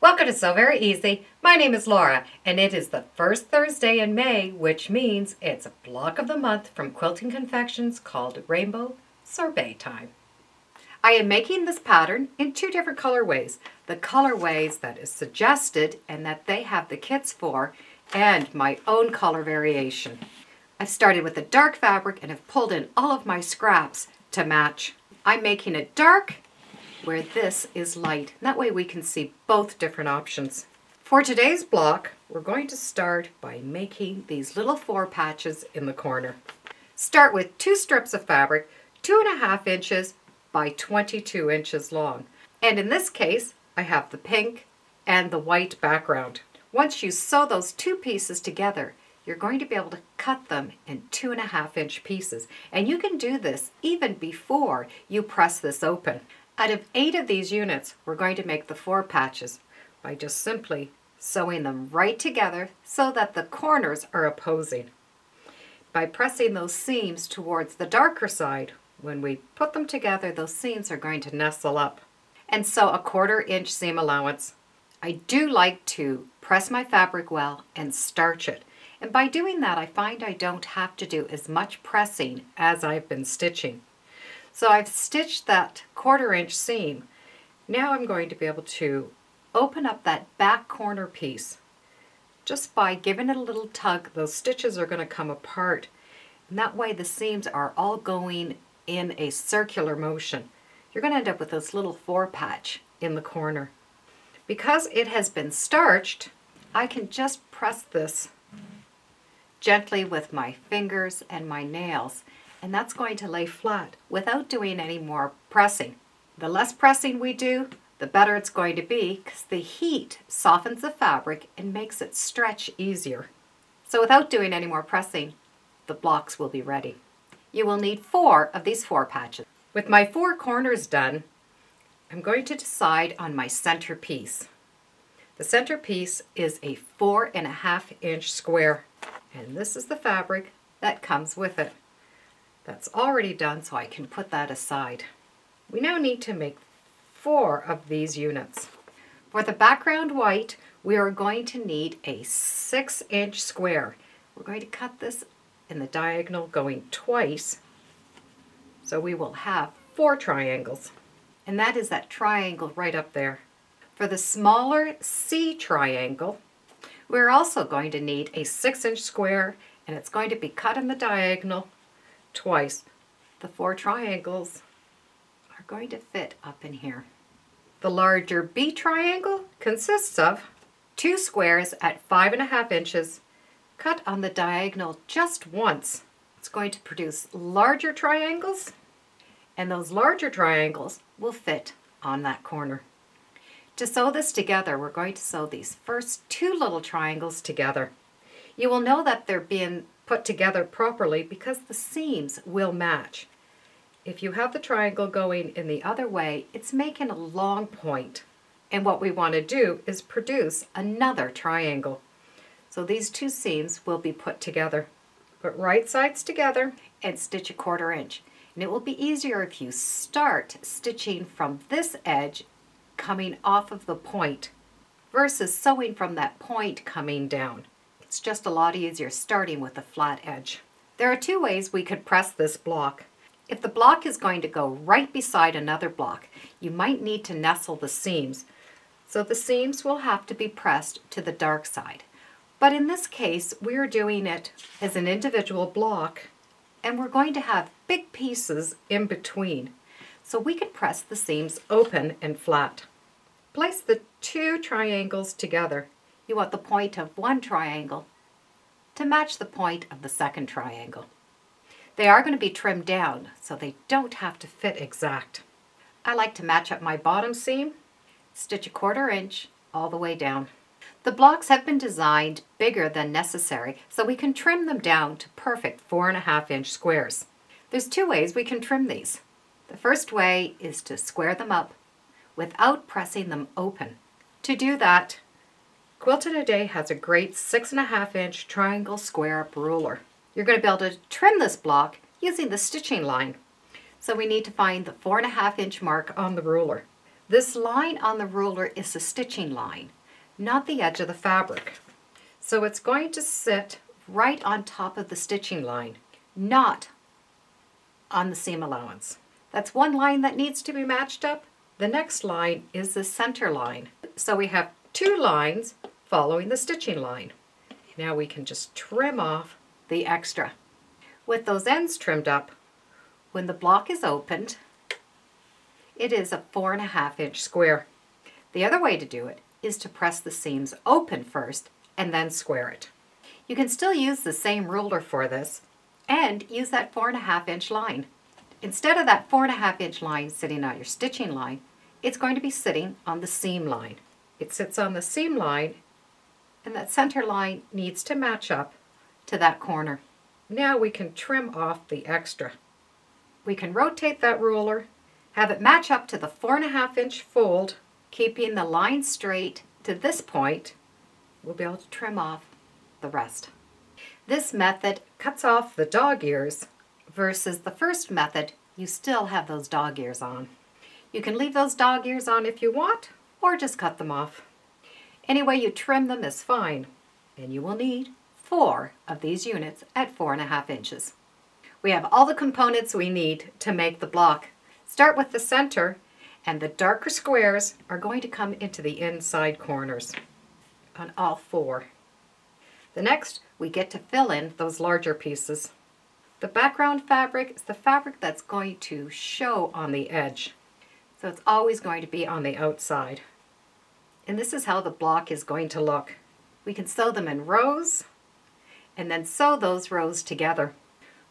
Welcome to Sew Very Easy. My name is Laura, and it is the first Thursday in May, which means it's a block of the month from Quilting Confections called Rainbow Sorbet Time. I am making this pattern in two different colorways. The colorways that is suggested and that they have the kits for, and my own color variation. I've started with a dark fabric and have pulled in all of my scraps to match. I'm making it dark where this is light. That way we can see both different options. For today's block, we're going to start by making these little 4 patches in the corner. Start with 2 strips of fabric, 2.5 inches by 22 inches long. And in this case, I have the pink and the white background. Once you sew those 2 pieces together, you're going to be able to cut them in 2.5 inch pieces. And you can do this even before you press this open. Out of 8 of these units, we're going to make the 4 patches by just simply sewing them right together so that the corners are opposing. By pressing those seams towards the darker side, when we put them together, those seams are going to nestle up. And sew a 1/4 inch seam allowance. I do like to press my fabric well and starch it. And by doing that, I find I don't have to do as much pressing as I've been stitching. So I've stitched that 1/4 inch seam. Now I'm going to be able to open up that back corner piece. Just by giving it a little tug, those stitches are going to come apart. And that way the seams are all going in a circular motion. You're going to end up with this little 4 patch in the corner. Because it has been starched, I can just press this gently with my fingers and my nails, and that's going to lay flat without doing any more pressing. The less pressing we do, the better it's going to be, because the heat softens the fabric and makes it stretch easier. So without doing any more pressing, the blocks will be ready. You will need 4 of these 4 patches. With my 4 corners done, I'm going to decide on my center piece. The center piece is a 4.5 inch square, and this is the fabric that comes with it. That's already done, so I can put that aside. We now need to make 4 of these units. For the background white, we are going to need a 6 inch square. We're going to cut this in the diagonal going twice, so we will have 4 triangles. And that is that triangle right up there. For the smaller C triangle, we're also going to need a 6 inch square, and it's going to be cut in the diagonal twice. The 4 triangles are going to fit up in here. The larger B triangle consists of 2 squares at 5.5 inches, cut on the diagonal just once. It's going to produce larger triangles, and those larger triangles will fit on that corner. To sew this together, we're going to sew these first 2 little triangles together. You will know that they're being put together properly because the seams will match. If you have the triangle going in the other way, it's making a long point. And what we want to do is produce another triangle. So these 2 seams will be put together. Put right sides together and stitch a 1/4 inch. And it will be easier if you start stitching from this edge coming off of the point versus sewing from that point coming down. It's just a lot easier starting with a flat edge. There are 2 ways we could press this block. If the block is going to go right beside another block, you might need to nestle the seams. So the seams will have to be pressed to the dark side. But in this case, we're doing it as an individual block, and we're going to have big pieces in between. So we can press the seams open and flat. Place the 2 triangles together. You want the point of one triangle to match the point of the second triangle. They are going to be trimmed down, so they don't have to fit exact. I like to match up my bottom seam, stitch a 1/4 inch all the way down. The blocks have been designed bigger than necessary, so we can trim them down to perfect 4.5 inch squares. There's 2 ways we can trim these. The first way is to square them up without pressing them open. To do that, Quilted Today has a great 6.5 inch triangle square up ruler. You're going to be able to trim this block using the stitching line. So we need to find the 4.5 inch mark on the ruler. This line on the ruler is the stitching line, not the edge of the fabric. So it's going to sit right on top of the stitching line, not on the seam allowance. That's one line that needs to be matched up. The next line is the center line. So we have two lines following the stitching line. Now we can just trim off the extra. With those ends trimmed up, when the block is opened, it is a 4.5-inch square. The other way to do it is to press the seams open first and then square it. You can still use the same ruler for this and use that 4.5-inch line. Instead of that 4.5-inch line sitting on your stitching line, it's going to be sitting on the seam line. It sits on the seam line, and that center line needs to match up to that corner. Now we can trim off the extra. We can rotate that ruler, have it match up to the 4.5-inch fold, keeping the line straight to this point. We'll be able to trim off the rest. This method cuts off the dog ears versus the first method, you still have those dog ears on. You can leave those dog ears on if you want, or just cut them off. Any way you trim them is fine, and you will need 4 of these units at 4.5 inches. We have all the components we need to make the block. Start with the center, and the darker squares are going to come into the inside corners on all 4. The next, we get to fill in those larger pieces. The background fabric is the fabric that's going to show on the edge. So it's always going to be on the outside. And this is how the block is going to look. We can sew them in rows and then sew those rows together.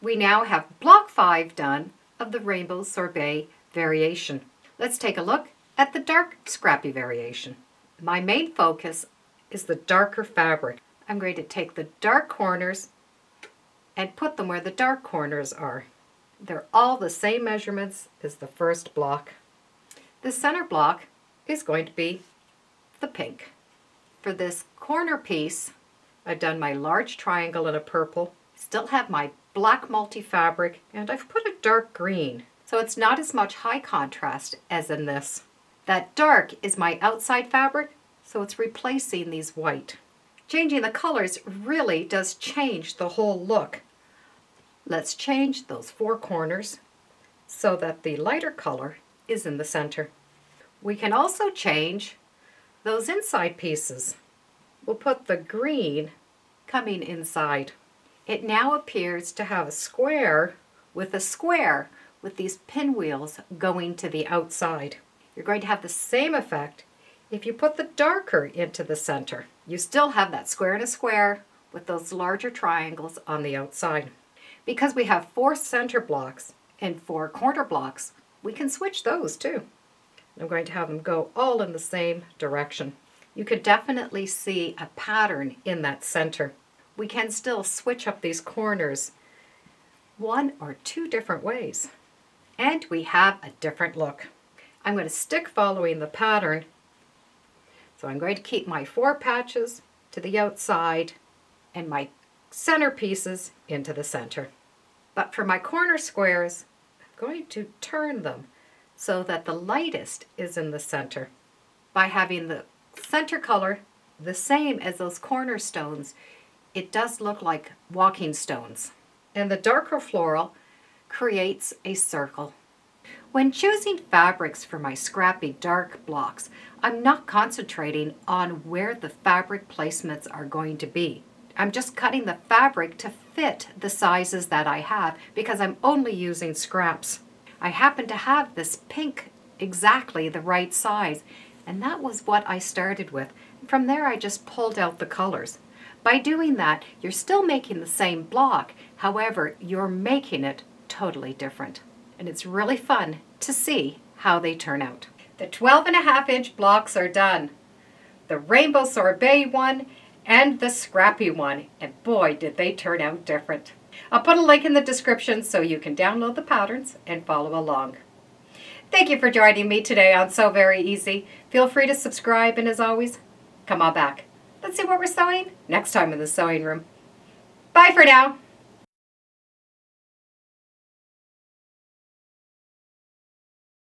We now have block 5 done of the Rainbow Sorbet variation. Let's take a look at the dark scrappy variation. My main focus is the darker fabric. I'm going to take the dark corners and put them where the dark corners are. They're all the same measurements as the first block. The center block is going to be the pink. For this corner piece, I've done my large triangle in a purple, still have my black multi-fabric, and I've put a dark green. So it's not as much high contrast as in this. That dark is my outside fabric, so it's replacing these white. Changing the colors really does change the whole look. Let's change those 4 corners so that the lighter color is in the center. We can also change those inside pieces. We'll put the green coming inside. It now appears to have a square with these pinwheels going to the outside. You're going to have the same effect if you put the darker into the center. You still have that square in a square with those larger triangles on the outside. Because we have 4 center blocks and 4 corner blocks, we can switch those too. I'm going to have them go all in the same direction. You could definitely see a pattern in that center. We can still switch up these corners 1 or 2 different ways. And we have a different look. I'm going to stick following the pattern. So I'm going to keep my 4 patches to the outside and my center pieces into the center. But for my corner squares, I'm going to turn them so that the lightest is in the center. By having the center color the same as those cornerstones, it does look like walking stones. And the darker floral creates a circle. When choosing fabrics for my scrappy dark blocks, I'm not concentrating on where the fabric placements are going to be. I'm just cutting the fabric to fit the sizes that I have because I'm only using scraps. I happen to have this pink exactly the right size, and that was what I started with. From there I just pulled out the colors. By doing that, you're still making the same block, however, you're making it totally different. And it's really fun to see how they turn out. The 12.5-inch blocks are done. The Rainbow Sorbet one and the Scrappy one, and boy did they turn out different. I'll put a link in the description so you can download the patterns and follow along. Thank you for joining me today on Sew Very Easy. Feel free to subscribe, and as always, come on back. Let's see what we're sewing next time in the sewing room. Bye for now.